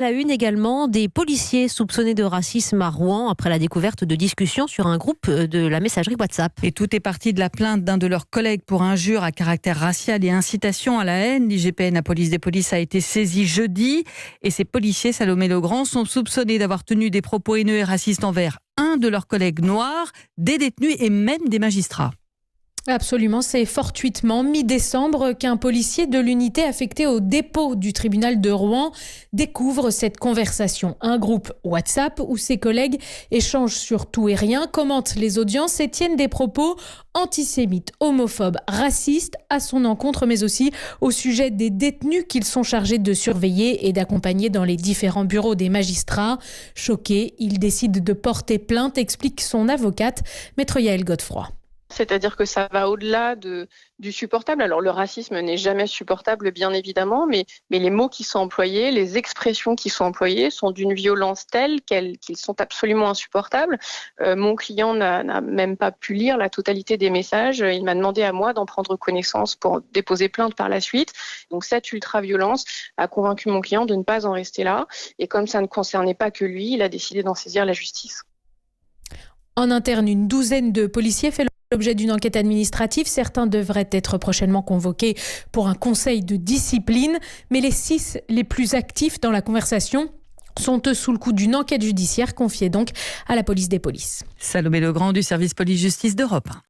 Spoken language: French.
La une également, des policiers soupçonnés de racisme à Rouen après la découverte de discussions sur un groupe de la messagerie WhatsApp. Et tout est parti de la plainte d'un de leurs collègues pour injure à caractère racial et incitation à la haine. L'IGPN, la police des polices, a été saisie jeudi. Et ces policiers, Salomé Legrand, sont soupçonnés d'avoir tenu des propos haineux et racistes envers un de leurs collègues noirs, des détenus et même des magistrats. Absolument, c'est fortuitement mi-décembre qu'un policier de l'unité affectée au dépôt du tribunal de Rouen découvre cette conversation. Un groupe WhatsApp où ses collègues échangent sur tout et rien, commentent les audiences et tiennent des propos antisémites, homophobes, racistes à son encontre, mais aussi au sujet des détenus qu'ils sont chargés de surveiller et d'accompagner dans les différents bureaux des magistrats. Choqué, il décide de porter plainte, explique son avocate, Maître Yaël Godefroy. C'est-à-dire que ça va au-delà du supportable. Alors le racisme n'est jamais supportable, bien évidemment, mais les mots qui sont employés, les expressions qui sont employées sont d'une violence telle qu'ils sont absolument insupportables. Mon client n'a même pas pu lire la totalité des messages. Il m'a demandé à moi d'en prendre connaissance pour déposer plainte par la suite. Donc cette ultra-violence a convaincu mon client de ne pas en rester là. Et comme ça ne concernait pas que lui, il a décidé d'en saisir la justice. En interne, une douzaine de policiers fait l'objet d'une enquête administrative. Certains devraient être prochainement convoqués pour un conseil de discipline. Mais les 6 les plus actifs dans la conversation sont eux sous le coup d'une enquête judiciaire confiée donc à la police des polices. Salomé Legrand du service police-justice d'Europe 1.